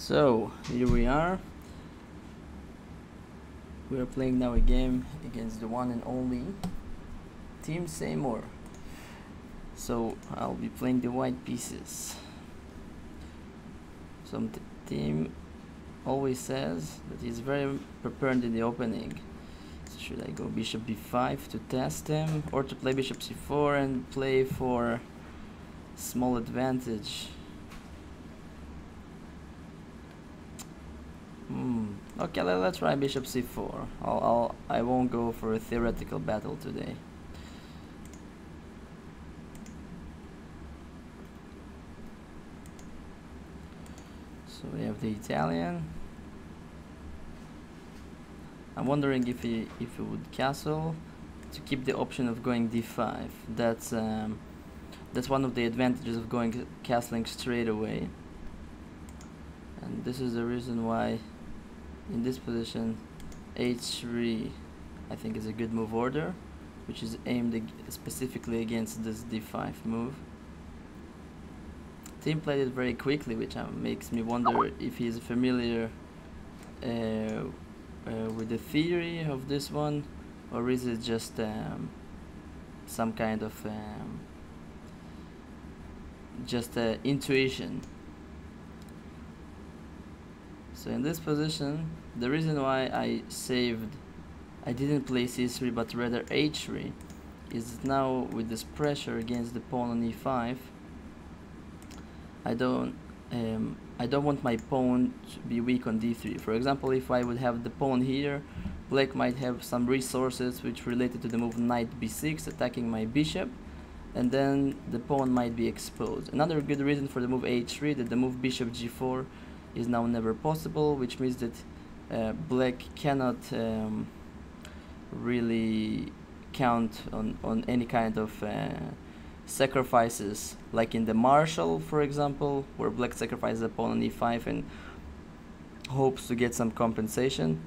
So here we are. We are playing now a game against the one and only Team Seymour. So I'll be playing the white pieces. Some team always says that he's very prepared in the opening. So should I go bishop b5 to test him, or to play bishop c4 and play for small advantage? Okay, let's try bishop c4. I won't go for a theoretical battle today. So we have the Italian. I'm wondering if he would castle to keep the option of going d5. That's one of the advantages of going castling straight away. And this is the reason why in this position h3 I think is a good move order, which is aimed specifically against this d5 move. Team played it very quickly, which makes me wonder if he's familiar with the theory of this one, or is it just some kind of intuition. So in this position, the reason why I didn't play c3 but rather h3 is that now with this pressure against the pawn on e5, I don't want my pawn to be weak on d3. For example, if I would have the pawn here, black might have some resources which related to the move knight b6 attacking my bishop, and then the pawn might be exposed. Another good reason for the move h3 that the move bishop g4 is now never possible, which means that black cannot really count on any kind of sacrifices, like in the Marshall, for example, where black sacrifices the pawn on e5 and hopes to get some compensation.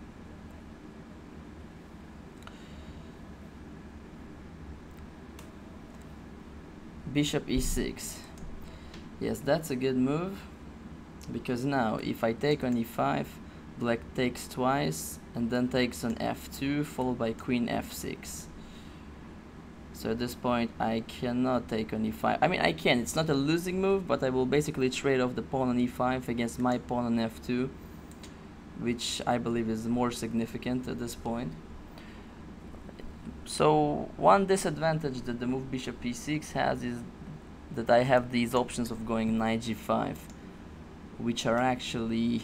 Bishop e6. Yes, that's a good move, because now if I take on e5, black takes twice and then takes on f2 followed by queen f6. So at this point I cannot take on e5. I mean, I can, it's not a losing move, but I will basically trade off the pawn on e5 against my pawn on f2, which I believe is more significant at this point. So one disadvantage that the move bishop e6 has is that I have these options of going knight g5, which are actually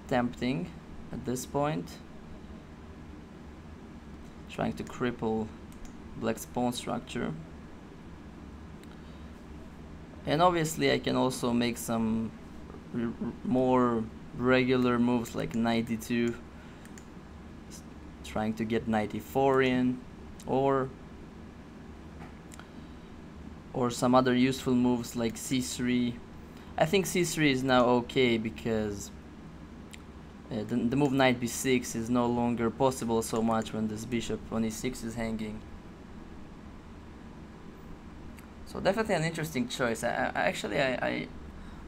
tempting at this point, trying to cripple black's pawn structure. And obviously I can also make some more regular moves like knight d2, trying to get knight e4 in, or some other useful moves like c3. I think c3 is now okay because the move knight b6 is no longer possible so much when this bishop on e6 is hanging. So definitely an interesting choice. I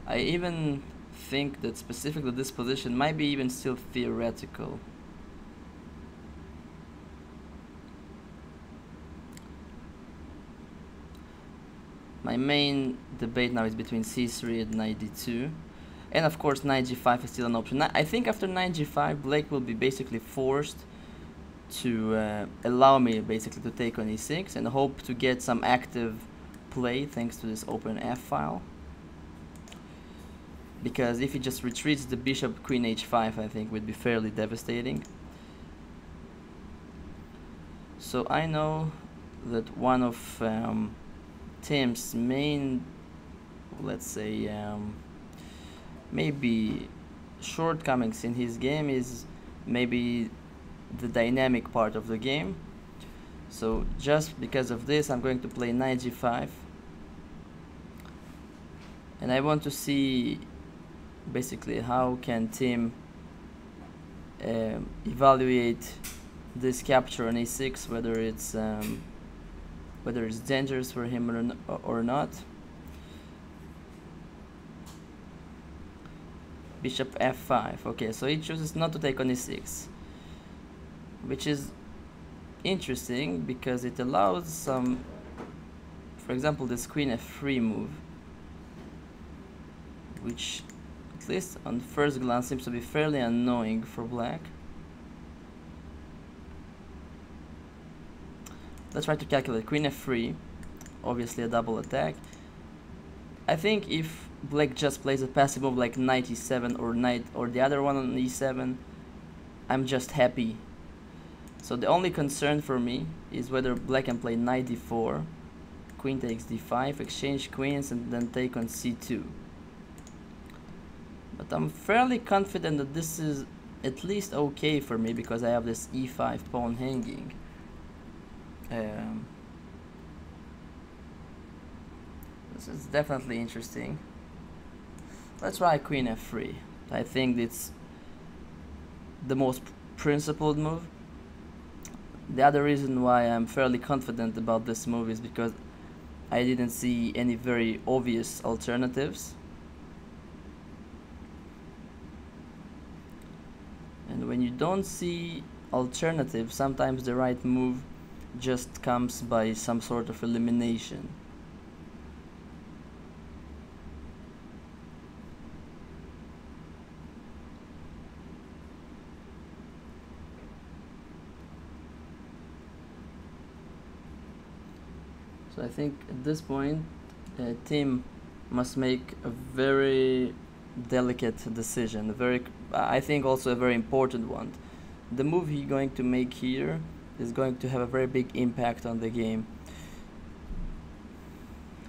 even think that specifically this position might be even still theoretical. My main debate now is between c3 and knight d2, and of course knight g5 is still an option. I think after knight g5 black will be basically forced to allow me basically to take on e6 and hope to get some active play thanks to this open f file, because if he just retreats the bishop queen h5 I think would be fairly devastating. So I know that one of Tim's main, let's say, maybe shortcomings in his game is maybe the dynamic part of the game. So just because of this I'm going to play knight g5, and I want to see basically how can Tim evaluate this capture on a6, whether it's dangerous for him or not. Bishop f5. Okay, so he chooses not to take on e6, which is interesting because it allows some, for example, this queen f3 move, which at least on first glance seems to be fairly annoying for black. Let's try to calculate. Queen f3, obviously a double attack. I think if black just plays a passive move like knight e7 or knight or the other one on e7, I'm just happy. So the only concern for me is whether black can play knight d4, queen takes d5, exchange queens, and then take on c2. But I'm fairly confident that this is at least okay for me because I have this e5 pawn hanging. This is definitely interesting. Let's try queen f3. I think it's the most principled move. The other reason why I'm fairly confident about this move is because I didn't see any very obvious alternatives. And when you don't see alternatives, sometimes the right move just comes by some sort of elimination. So I think at this point, Tim must make a very delicate decision, I think also a very important one. The move he's going to make here is going to have a very big impact on the game.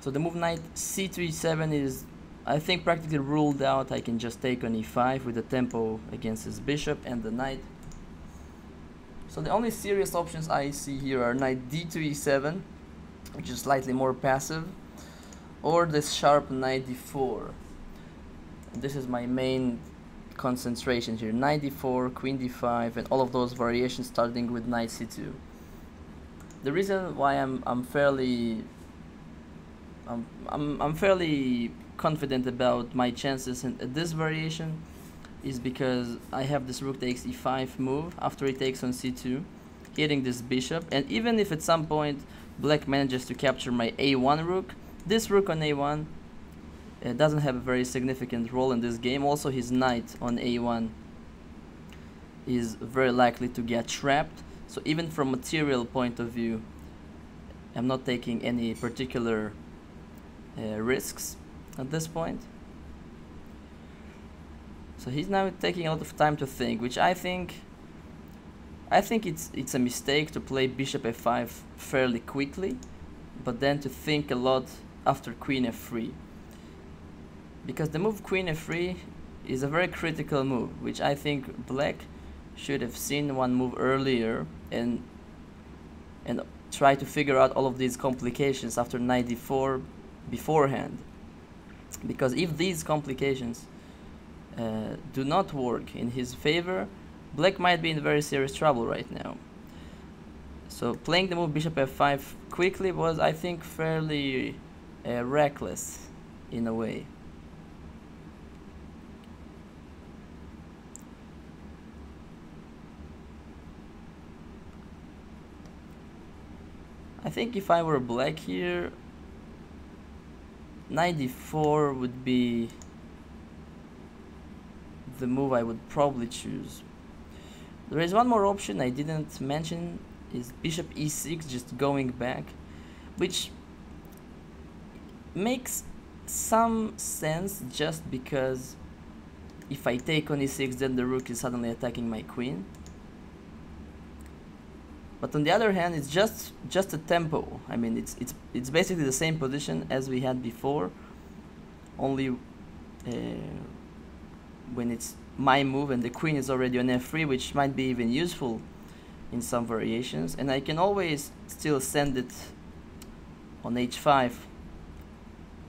So the move knight c3 e7 is, I think, practically ruled out. I can just take on e5 with the tempo against his bishop and the knight. So the only serious options I see here are knight d2 e7, which is slightly more passive, or this sharp knight d4. This is my main concentration here. Knight d4, queen d5, and all of those variations starting with knight c2. The reason why I'm fairly confident about my chances in this variation is because I have this rook takes e5 move after he takes on c2, hitting this bishop, and even if at some point black manages to capture my a1 rook, this rook on a1 doesn't have a very significant role in this game. Also, his knight on a1 is very likely to get trapped, so even from material point of view, I'm not taking any particular risks at this point. So he's now taking a lot of time to think, which I think it's a mistake to play bishop f5 fairly quickly, but then to think a lot after queen f3. Because the move queen f3 is a very critical move, which I think black should have seen one move earlier and try to figure out all of these complications after knight d4 beforehand. Because if these complications do not work in his favor, black might be in very serious trouble right now. So playing the move bishop f5 quickly was, I think, fairly reckless in a way. I think if I were black here, knight d4 would be the move I would probably choose. There is one more option I didn't mention, is bishop e6, just going back, which makes some sense just because if I take on e6, then the rook is suddenly attacking my queen. But on the other hand, it's just a tempo. I mean, it's basically the same position as we had before, only when it's my move and the queen is already on f3, which might be even useful in some variations, and I can always still send it on h5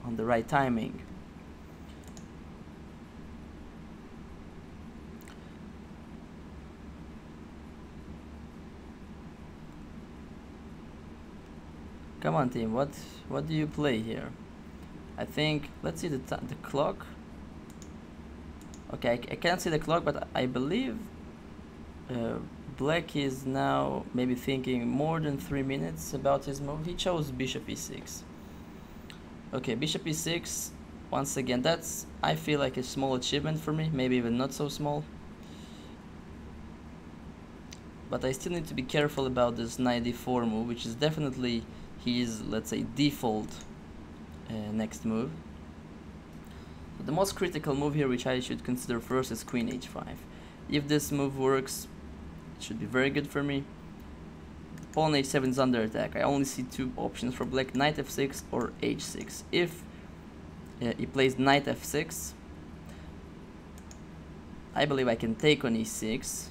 on the right timing. Come on, team, what do you play here? I think, let's see the clock. Okay, I can't see the clock, but I believe black is now maybe thinking more than 3 minutes about his move. He chose bishop e6. Okay, bishop e6. Once again, that's, I feel like, a small achievement for me, maybe even not so small. But I still need to be careful about this knight d4 move, which is definitely his, let's say, default next move. But the most critical move here, which I should consider first, is queen h5. If this move works, it should be very good for me. Pawn h7 is under attack. I only see two options for black: knight f6 or h6. If he plays knight f6, I believe I can take on e6.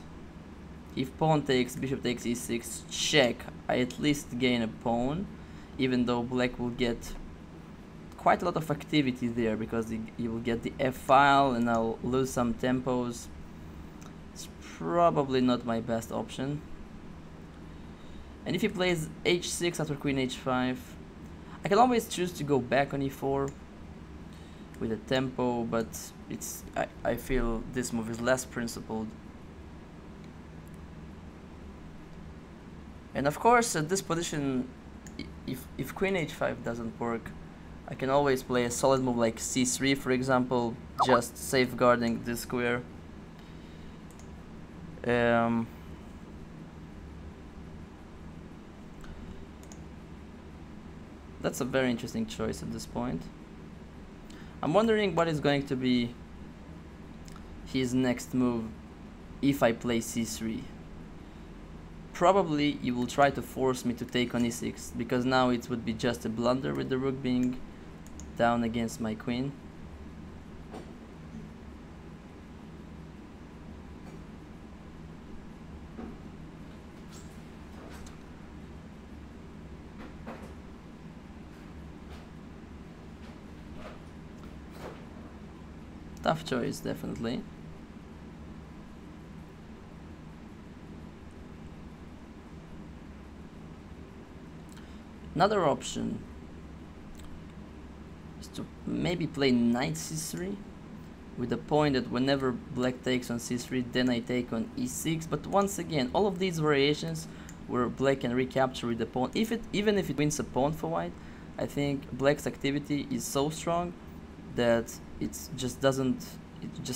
If pawn takes, bishop takes e6, check, I at least gain a pawn, even though black will get quite a lot of activity there, because he will get the f-file and I'll lose some tempos. It's probably not my best option. And if he plays h6 after queen h5, I can always choose to go back on e4 with a tempo, but I feel this move is less principled. And of course, at this position, if queen h5 doesn't work, I can always play a solid move like c3, for example, just safeguarding this square. That's a very interesting choice at this point. I'm wondering what is going to be his next move if I play c3. Probably he will try to force me to take on e6, because now it would be just a blunder with the rook being down against my queen. Tough choice, definitely. Another option is to maybe play knight c3 with the point that whenever black takes on c3, then I take on e6. But once again, all of these variations where black can recapture with the pawn, even if it wins a pawn for white, I think black's activity is so strong that it's just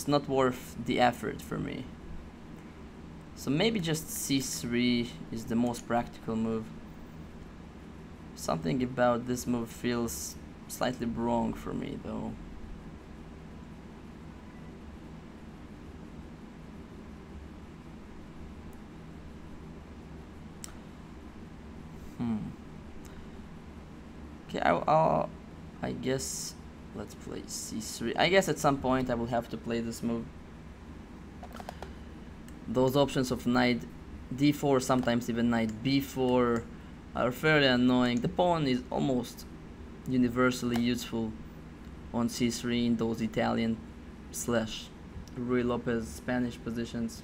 not worth the effort for me. So maybe just c3 is the most practical move. Something about this move feels slightly wrong for me, though. Okay, I guess let's play c3. I guess at some point I will have to play this move. Those options of knight d4, sometimes even knight b4, are fairly annoying. The pawn is almost universally useful on c3 in those Italian / Ruy Lopez Spanish positions.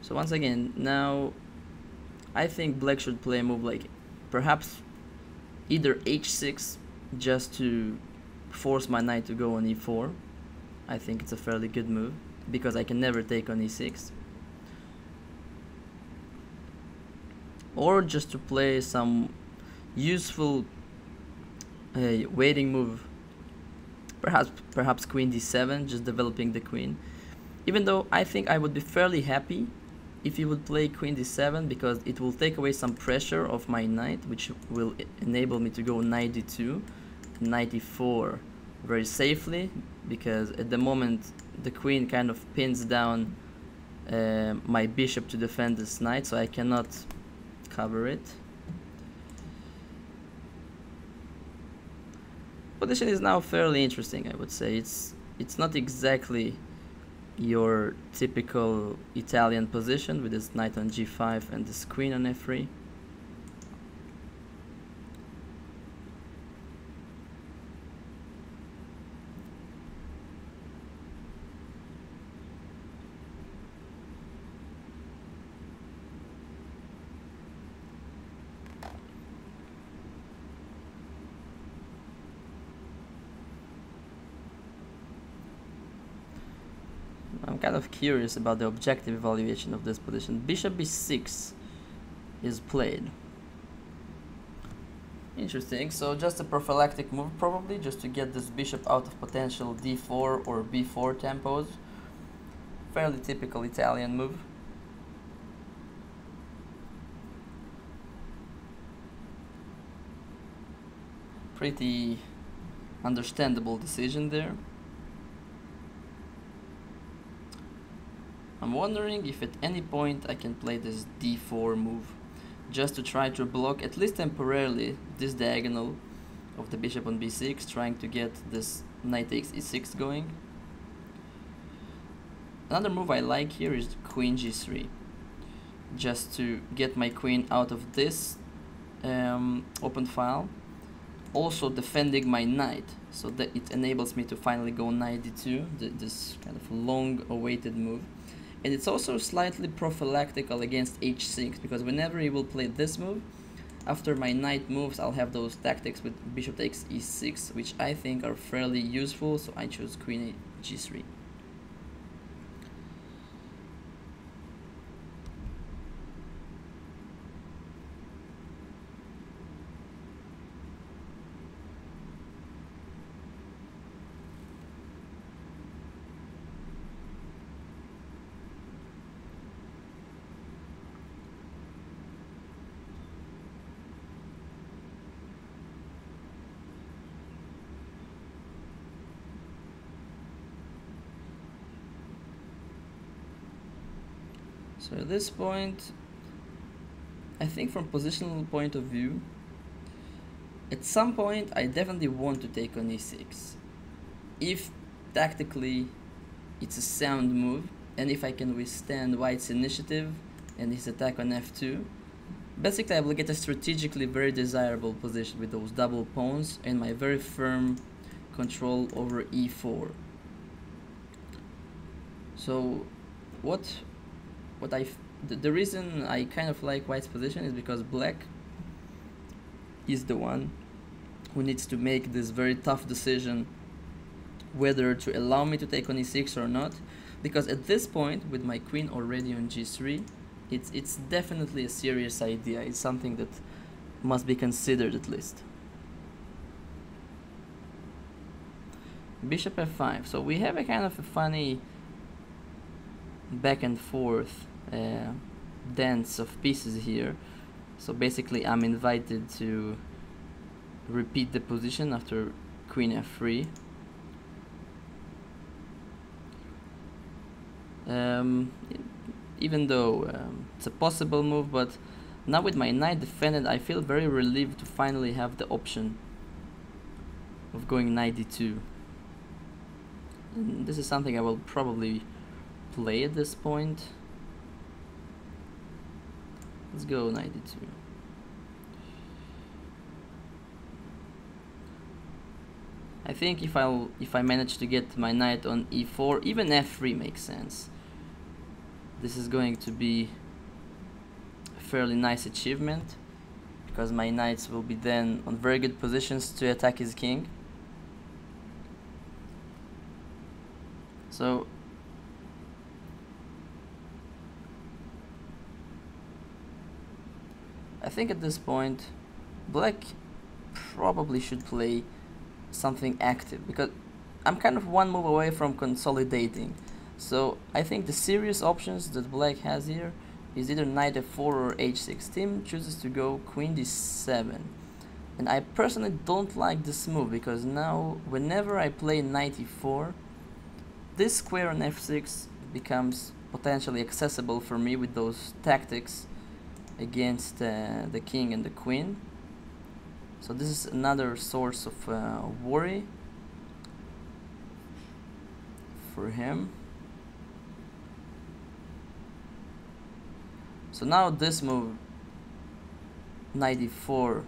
So once again, now I think black should play a move like perhaps either h6, just to force my knight to go on e4. I think it's a fairly good move, because I can never take on e6. Or just to play some useful waiting move, perhaps queen d7, just developing the queen. Even though I think I would be fairly happy if you would play queen d7, because it will take away some pressure of my knight, which will enable me to go knight d2, knight e4 very safely, because at the moment the queen kind of pins down my bishop to defend this knight, so I cannot cover it. Position is now fairly interesting, I would say. It's not exactly your typical Italian position with this knight on g5 and this queen on f3. I'm kind of curious about the objective evaluation of this position. Bishop b6 is played. Interesting, so just a prophylactic move probably, just to get this bishop out of potential d4 or b4 tempos. Fairly typical Italian move. Pretty understandable decision there. I'm wondering if at any point I can play this d4 move, just to try to block, at least temporarily, this diagonal of the bishop on b6, trying to get this knight takes e6 going. Another move I like here is queen g3, just to get my queen out of this open file, also defending my knight, so that it enables me to finally go knight d2, this kind of long awaited move. And it's also slightly prophylactical against h6, because whenever he will play this move, after my knight moves, I'll have those tactics with bishop takes e6, which I think are fairly useful, so I choose queen g3. So at this point, I think from positional point of view, at some point I definitely want to take on e6. If tactically it's a sound move, and if I can withstand white's initiative and his attack on f2, basically I will get a strategically very desirable position with those double pawns and my very firm control over e4. So the reason I kind of like white's position is because black is the one who needs to make this very tough decision whether to allow me to take on e6 or not, because at this point, with my queen already on g3, it's definitely a serious idea. It's something that must be considered at least. Bishop f5. So we have a kind of a funny back and forth dance of pieces here. So basically I'm invited to repeat the position after queen f3. Even though it's a possible move, but now with my knight defended, I feel very relieved to finally have the option of going knight d2. And this is something I will probably play at this point. Let's go knight d2. I think if I manage to get my knight on e4, even f3 makes sense. This is going to be a fairly nice achievement, because my knights will be then on very good positions to attack his king. So I think at this point black probably should play something active, because I'm kind of one move away from consolidating. So I think the serious options that black has here is either knight f4 or h6. Tim chooses to go queen d7, and I personally don't like this move, because now whenever I play knight e4, this square on f6 becomes potentially accessible for me with those tactics against the king and the queen. So this is another source of worry for him. So now this move, knight e4,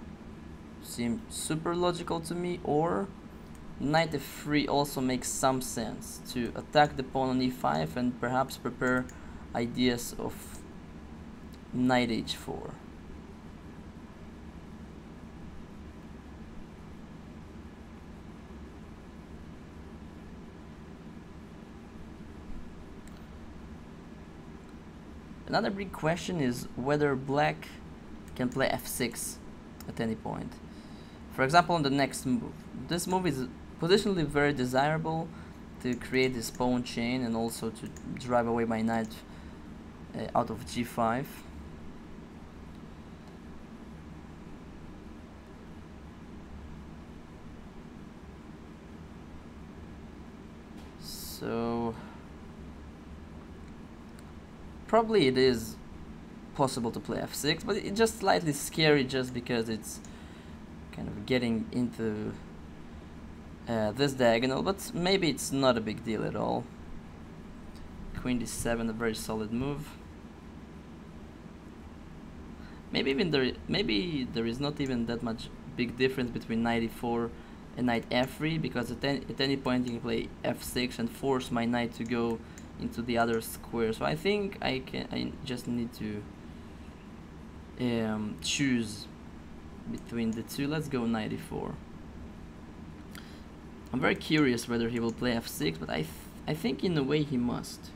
seems super logical to me, or knight f3 also makes some sense to attack the pawn on e5 and perhaps prepare ideas of knight h4. Another big question is whether black can play f6 at any point. For example, on the next move. This move is positionally very desirable to create this pawn chain and also to drive away my knight out of g5. So probably it is possible to play f6, but it's just slightly scary just because it's kind of getting into this diagonal, but maybe it's not a big deal at all. Queen d7, a very solid move. Maybe there is not even that much big difference between knight e4 and knight f3, because at any point you can play f6 and force my knight to go into the other square. So I think I just need to choose between the two. Let's go knight e4. I'm very curious whether he will play f6, but I think in a way he must.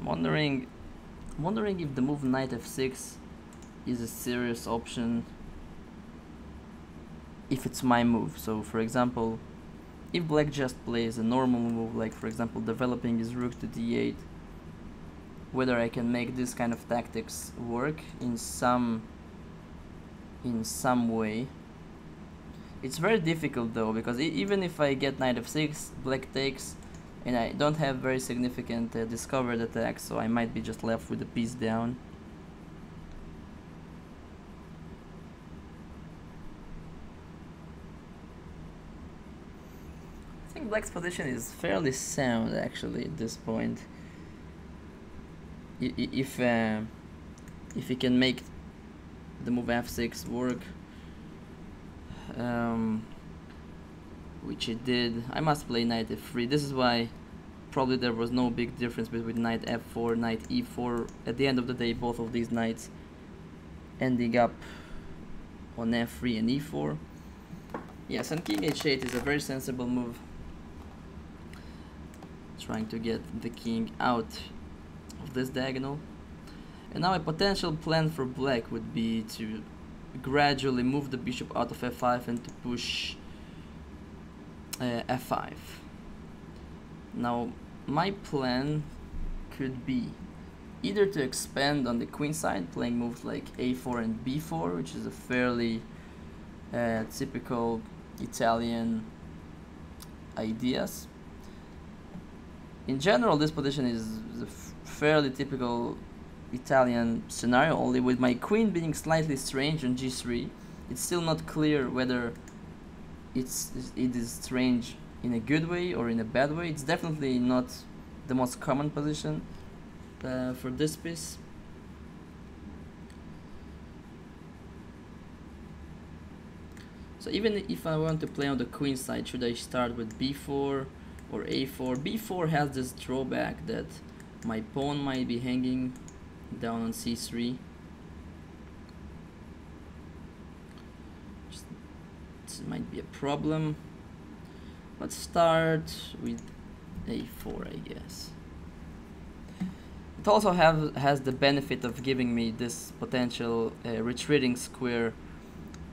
I'm wondering if the move knight f6 is a serious option if it's my move. So for example, if black just plays a normal move, like for example developing his rook to d8, whether I can make this kind of tactics work in some way. It's very difficult though, because even if I get knight f6, black takes, and I don't have very significant discovered attacks, so I might be just left with a piece down. I think black's position is fairly sound actually at this point. If he can make the move f6 work, which it did, I must play knight f3. This is why probably there was no big difference between knight f4, knight e4. At the end of the day, both of these knights ending up on f3 and e4. Yes, and king h8 is a very sensible move, trying to get the king out of this diagonal. And now a potential plan for black would be to gradually move the bishop out of f5 and to push f5. Now my plan could be either to expand on the queen side, playing moves like a4 and b4, which is a fairly typical Italian ideas. In general, this position is a fairly typical Italian scenario, only with my queen being slightly strange on g3. It's still not clear whether it is strange in a good way or in a bad way. It's definitely not the most common position for this piece. So even if I want to play on the queen side, should I start with b4 or a4? b4 has this drawback that my pawn might be hanging down on c3. This might be a problem. Let's start with a4, I guess. It also has the benefit of giving me this potential retreating square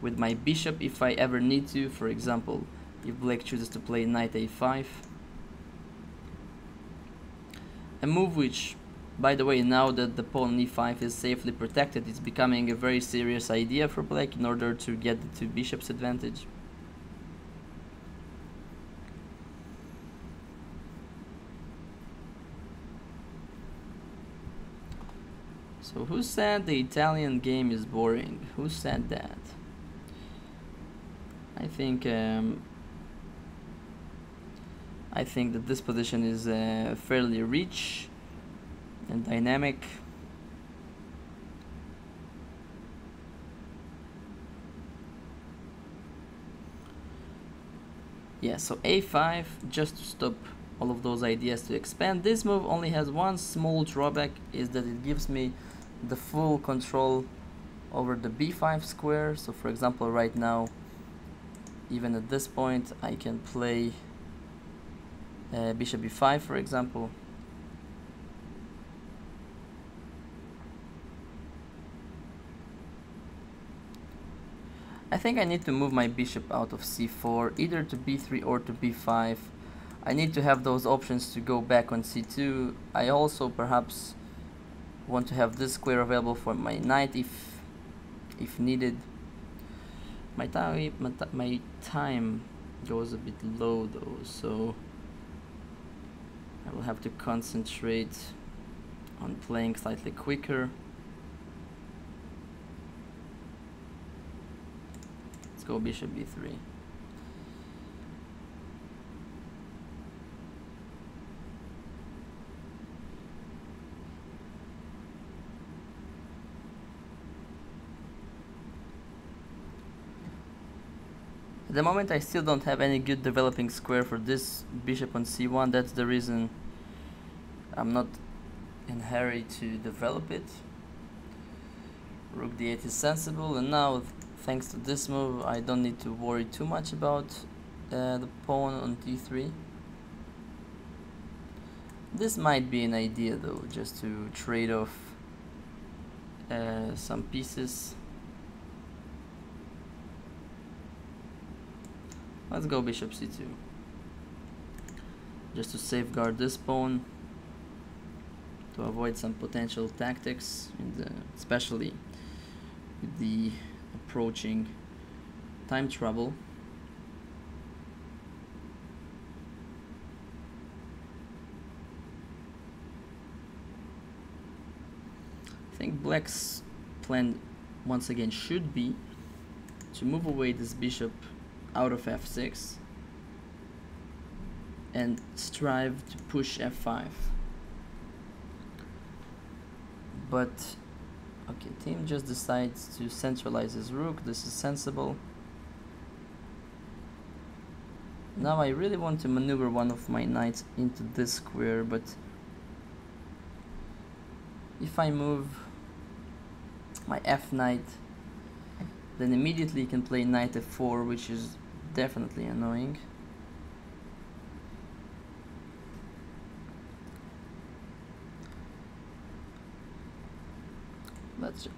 with my bishop if I ever need to. For example, if black chooses to play knight a5. A move which, by the way, now that the pawn on e5 is safely protected, it's becoming a very serious idea for black in order to get the two bishops advantage. So who said the Italian game is boring? Who said that? I think that this position is fairly rich and dynamic. Yeah, so a5, just to stop all of those ideas to expand. This move only has one small drawback, is that it gives me the full control over the b5 square. So for example, right now, even at this point, I can play bishop b5, for example. I think I need to move my bishop out of c4, either to b3 or to b5. I need to have those options to go back on c2. I also perhaps want to have this square available for my knight if needed. My time goes a bit low though, so I will have to concentrate on playing slightly quicker. Let's go bishop b3. At the moment I still don't have any good developing square for this bishop on c1. That's the reason I'm not in a hurry to develop it. Rook d8 is sensible, and now thanks to this move I don't need to worry too much about the pawn on d3. This might be an idea though, just to trade off some pieces. Let's go bishop c2, just to safeguard this pawn, to avoid some potential tactics, especially with the approaching time trouble. I think black's plan once again should be to move away this bishop out of f6 and strive to push f5. But okay, team just decides to centralize his rook. This is sensible. Now I really want to maneuver one of my knights into this square, but if I move my f knight, then immediately you can play knight f4, which is definitely annoying.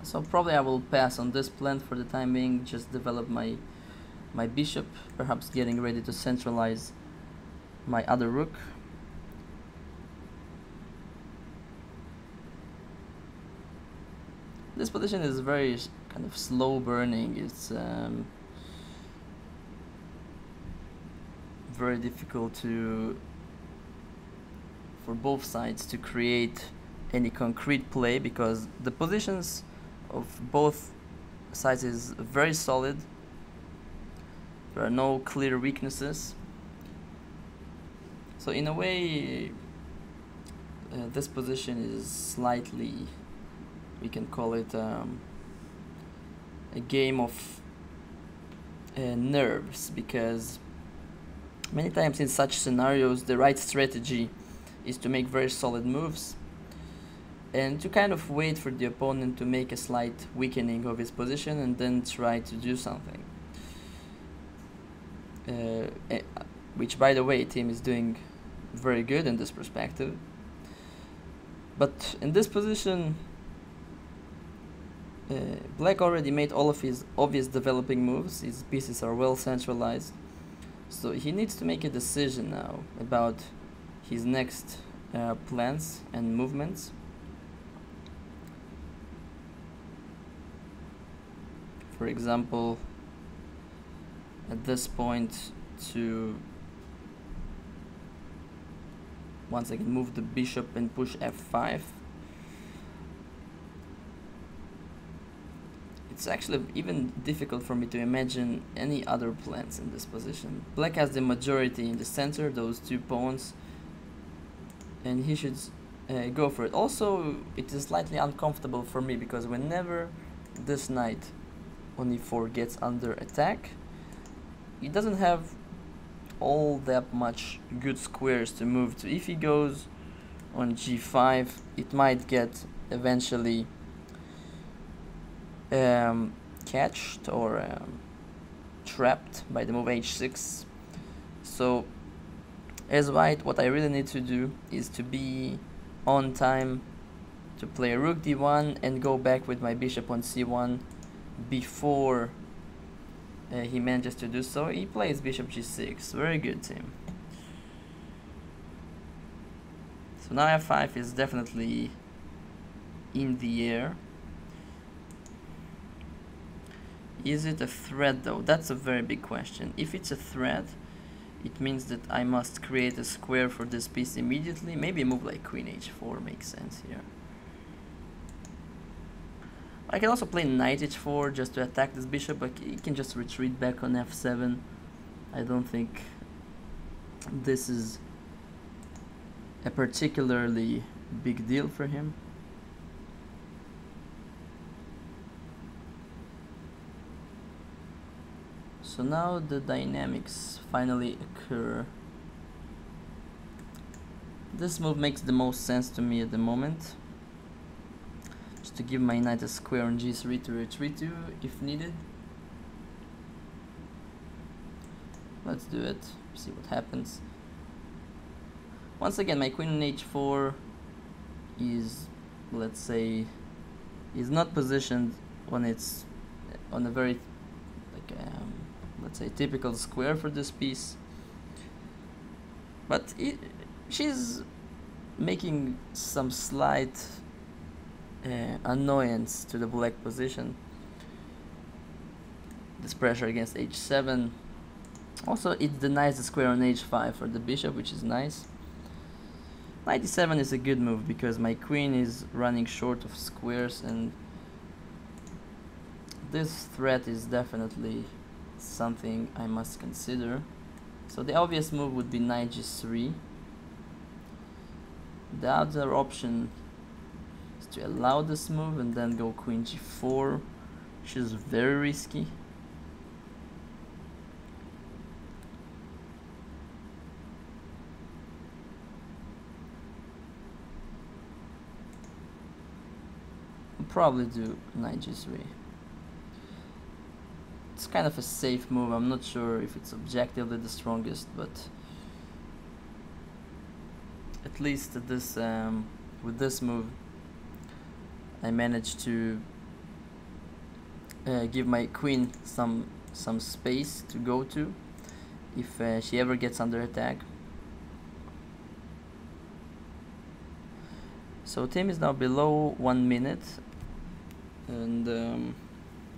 So probably I will pass on this plan for the time being, just develop my bishop, perhaps getting ready to centralize my other rook. This position is very kind of slow burning. It's very difficult for both sides to create any concrete play, because the positions of both sides is very solid. There are no clear weaknesses. So in a way, this position is slightly, we can call it a game of nerves, because many times in such scenarios the right strategy is to make very solid moves and to kind of wait for the opponent to make a slight weakening of his position and then try to do something. Which, by the way, team is doing very good in this perspective. But in this position, black already made all of his obvious developing moves. His pieces are well centralized. So he needs to make a decision now about his next plans and movements. For example, at this point, to once again move the bishop and push f5. It's actually even difficult for me to imagine any other plans in this position. Black has the majority in the center, those two pawns, and he should go for it. Also, it is slightly uncomfortable for me because whenever this knight on e4 gets under attack, he doesn't have all that much good squares to move to. If he goes on g5, it might get eventually catched or trapped by the move h6. So as white, what I really need to do is to be on time to play rook d1 and go back with my bishop on c1 before he manages to do so. He plays bishop g6. Very good, team. So now f5 is definitely in the air. Is it a threat though? That's a very big question. If it's a threat, it means that I must create a square for this piece immediately. Maybe a move like queen h4 makes sense here. I can also play knight h4 just to attack this bishop, but he can just retreat back on f7. I don't think this is a particularly big deal for him. So now the dynamics finally occur. This move makes the most sense to me at the moment. Just to give my knight a square on g3 to retreat to if needed. Let's do it, see what happens. Once again, my queen on h4 is, let's say, is not positioned when it's on a very, like, let's say, typical square for this piece. But she's making some slight annoyance to the black position. This pressure against h7. Also, it denies the square on h5 for the bishop, which is nice. Knight e7 is a good move because my queen is running short of squares, and this threat is definitely something I must consider. So the obvious move would be knight g3. The other option is to allow this move and then go queen g4, which is very risky. I'll probably do knight g3. It's kind of a safe move. I'm not sure if it's objectively the strongest, but at least this with this move I managed to give my queen some space to go to if she ever gets under attack. So team is now below 1 minute, and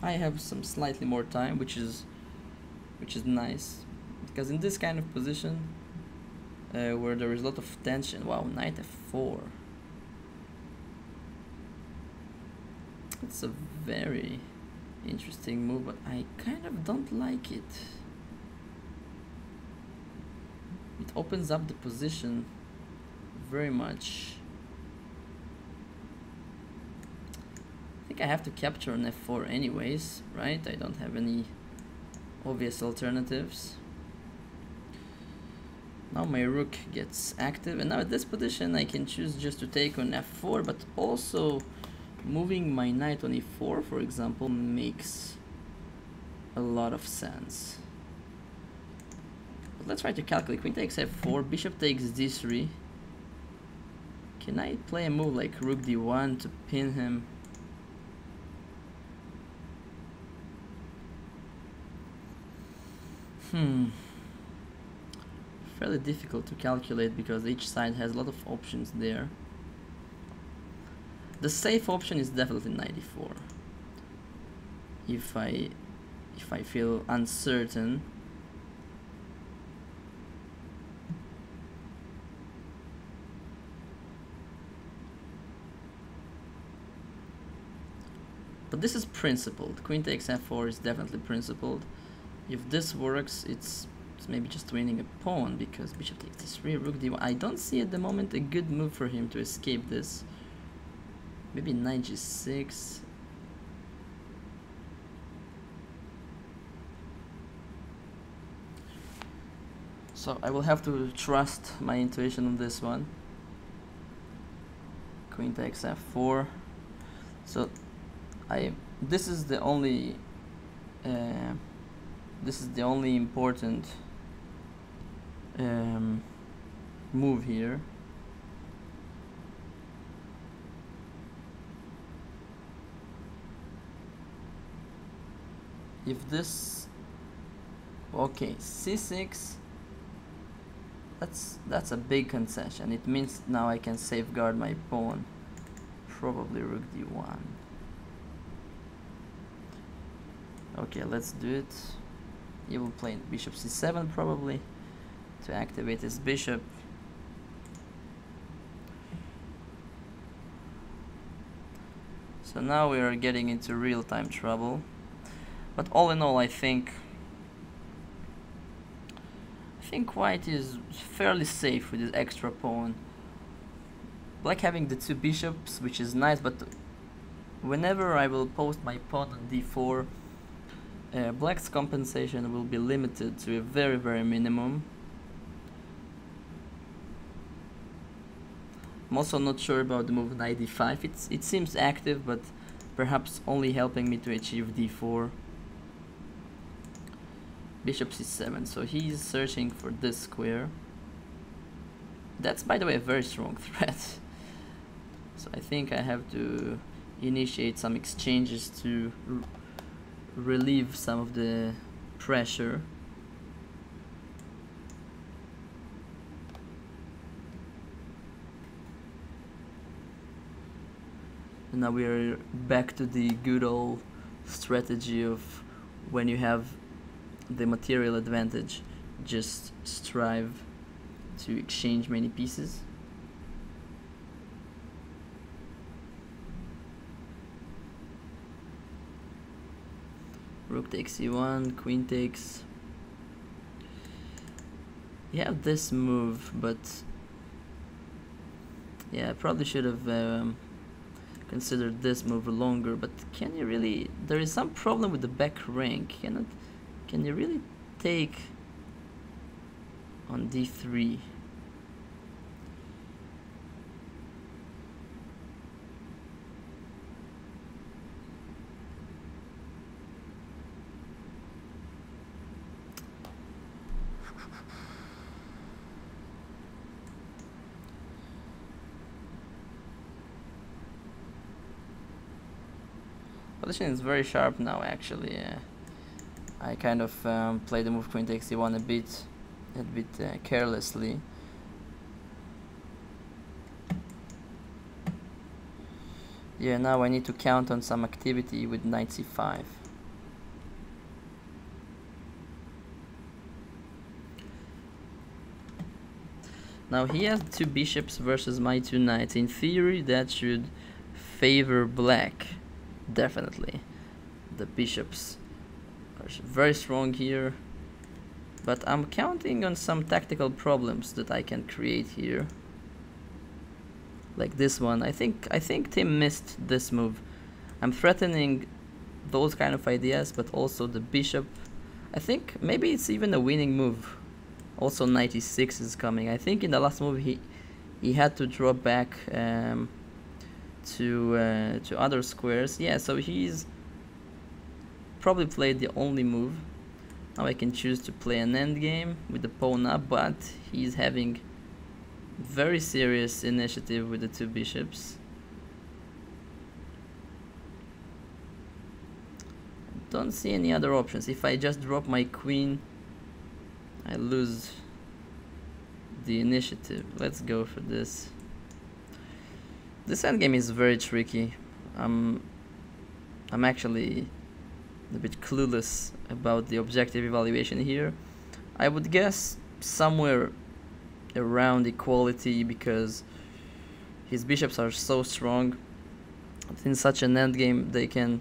I have some slightly more time, which is nice, because in this kind of position where there is a lot of tension. Wow, knight f4. It's a very interesting move, but I kind of don't like it. It opens up the position very much. I think I have to capture on f4 anyways, right? I don't have any obvious alternatives. Now my rook gets active, and now at this position I can choose just to take on f4, but also moving my knight on e4, for example, makes a lot of sense. But let's try to calculate. Queen takes f4, bishop takes d3. Can I play a move like rook d1 to pin him? Fairly difficult to calculate because each side has a lot of options there. The safe option is definitely knight e4. If I feel uncertain. But this is principled. Queen takes f4 is definitely principled. If this works, it's maybe just winning a pawn, because bishop takes d3, rook d1. I don't see at the moment a good move for him to escape this. Maybe knight g6. So I will have to trust my intuition on this one. Queen takes f4. So this is the only important move here. If this, okay, c6, that's a big concession. It means now I can safeguard my pawn. Probably rook d1. Okay, let's do it. He will play bishop c7 probably to activate his bishop. So now we are getting into real-time trouble. But all in all, I think white is fairly safe with his extra pawn. Black having the two bishops, which is nice, but whenever I will post my pawn on d4, black's compensation will be limited to a very, very minimum. I'm also not sure about the move knight d5. It seems active, but perhaps only helping me to achieve d4. Bishop c7, so he's searching for this square. That's, by the way, a very strong threat. So I think I have to initiate some exchanges to relieve some of the pressure. And now we are back to the good old strategy of when you have the material advantage, just strive to exchange many pieces. Rook takes c1, queen takes. You have this move, but yeah, I probably should have considered this move longer. But can you really? There is some problem with the back rank. Can you really take on d3? Position is very sharp now, actually. I kind of played the move queen takes c1 a bit carelessly. Yeah, now I need to count on some activity with knight c5. Now he has two bishops versus my two knights. In theory, that should favor black, definitely. The bishops are very strong here, but I'm counting on some tactical problems that I can create here, like this one. I think Tim missed this move. I'm threatening those kind of ideas, but also the bishop. I think maybe it's even a winning move. Also knight e6 is coming. I think in the last move he had to draw back to other squares. Yeah, so he's probably played the only move. Now I can choose to play an endgame with the pawn up, but he's having very serious initiative with the two bishops. Don't see any other options. If I just drop my queen, I lose the initiative. Let's go for this. This endgame is very tricky. I'm actually a bit clueless about the objective evaluation here. I would guess somewhere around equality, because his bishops are so strong. In such an endgame, they can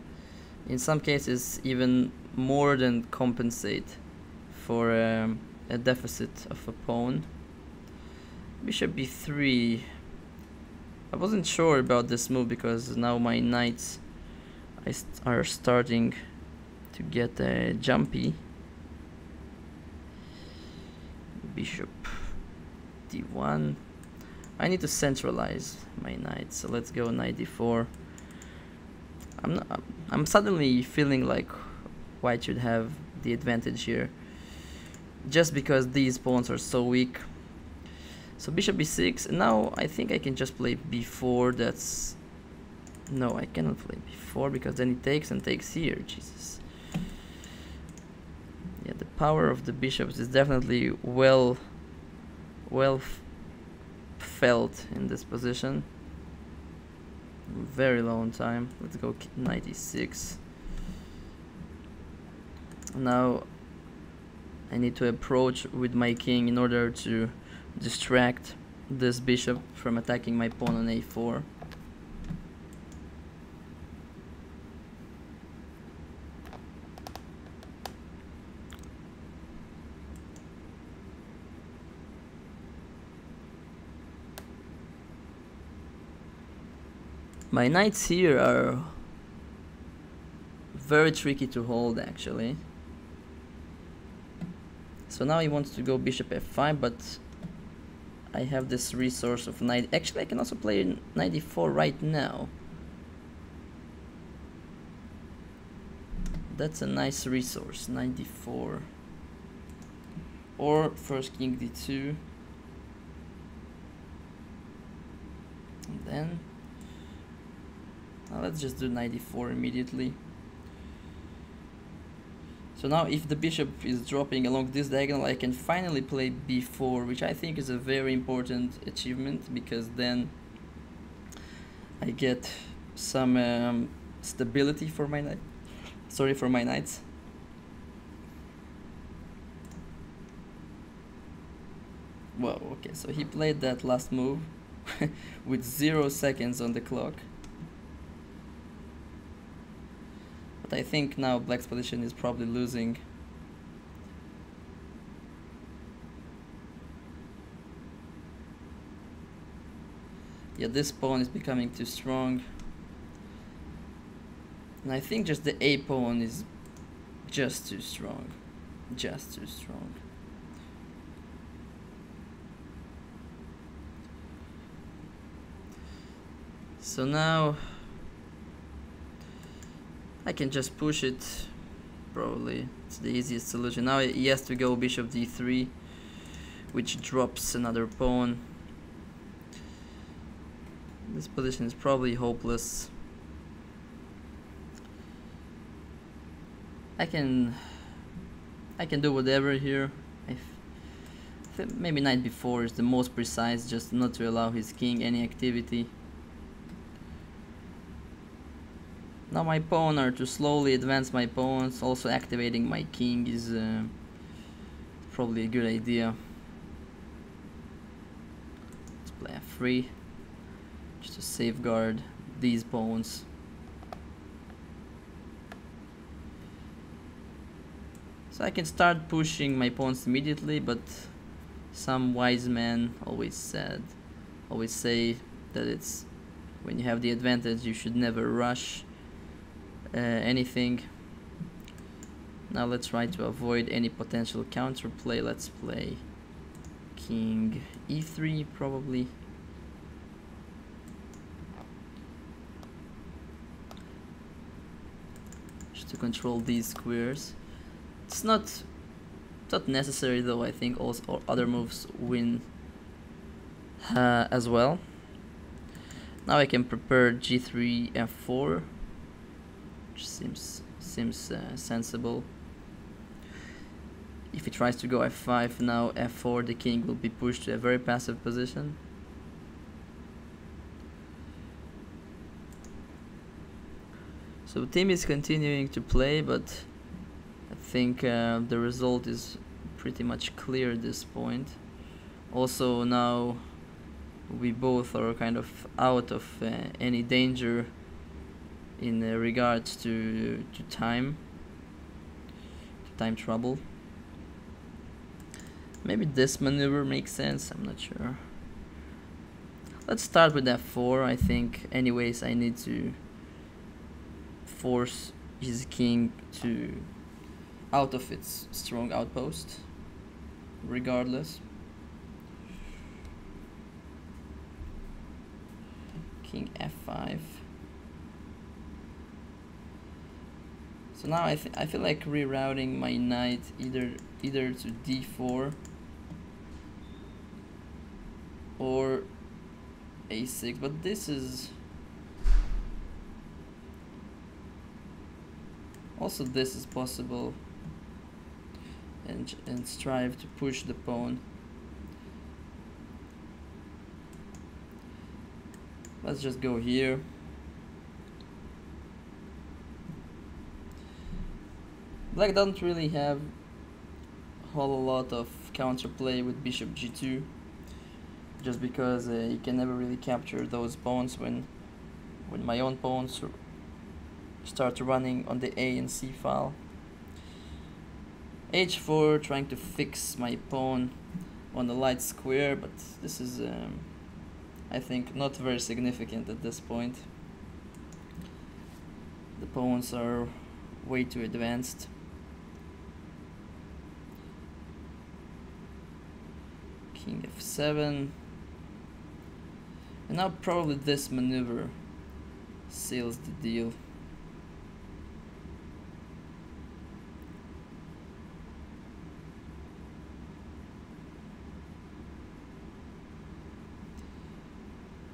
in some cases even more than compensate for a deficit of a pawn. Bishop b3. I wasn't sure about this move because now my knights are starting to get jumpy. Bishop d1. I need to centralize my knights, so let's go knight d4. I'm suddenly feeling like white should have the advantage here, just because these pawns are so weak. So bishop b6, and now I think I can just play b4. That's... no, I cannot play b4 because then he takes and takes here. Jesus. Yeah, the power of the bishops is definitely well felt in this position. Very long time. Let's go knight e6. Now I need to approach with my king in order to distract this bishop from attacking my pawn on a4. My knights here are very tricky to hold, actually. So now he wants to go bishop f5, but I have this resource of knight. Actually, I can also play knight e4 right now. That's a nice resource, knight d4. Or first king d2. And then let's just do knight e4 immediately. So now if the bishop is dropping along this diagonal, I can finally play b4, which I think is a very important achievement, because then I get some stability for my knight. Sorry, for my knights. Well, okay, so he played that last move with 0 seconds on the clock. But I think now black's position is probably losing. Yeah, this pawn is becoming too strong. And I think just the a pawn is just too strong. Just too strong. So now I can just push it. Probably it's the easiest solution. Now he has to go bishop d3, which drops another pawn. This position is probably hopeless. I can do whatever here. Maybe knight b4 is the most precise, just not to allow his king any activity. Now my pawn are to slowly advance my pawns. Also activating my king is probably a good idea. Let's play f3 just to safeguard these pawns. So I can start pushing my pawns immediately, but some wise men always say that it's when you have the advantage you should never rush anything. Now let's try to avoid any potential counterplay. Let's play king e3 probably. Just to control these squares. It's not necessary though. I think also other moves win as well. Now I can prepare g3 f4, which seems sensible. If he tries to go f5 now, f4, the king will be pushed to a very passive position. So team is continuing to play, but I think the result is pretty much clear at this point. Also now we both are kind of out of any danger in regards to time trouble. Maybe this maneuver makes sense, I'm not sure. Let's start with f4. I think anyways I need to force his king to out of its strong outpost regardless. King f5. So now I feel like rerouting my knight either to d4 or a6, but this is also, this is possible, and strive to push the pawn. Let's just go here. Black doesn't really have a whole lot of counterplay with bishop g2, just because you can never really capture those pawns when my own pawns start running on the a and c file. h4, trying to fix my pawn on the light square, but this is I think not very significant at this point. The pawns are way too advanced. King f7, and now probably this maneuver seals the deal.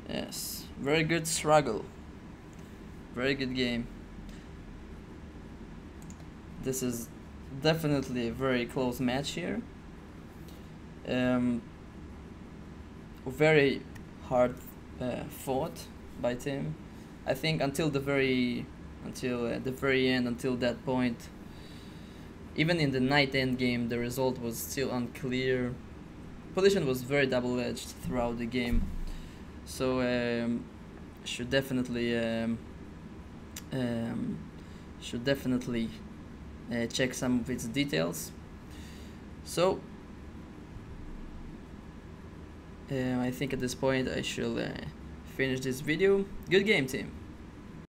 Yes, very good struggle, very good game. This is definitely a very close match here. Very hard fought by Tim. I think until the very end, until that point, even in the knight endgame, the result was still unclear. Position was very double-edged throughout the game, so should definitely check some of its details. So I think at this point I shall finish this video. Good game, team.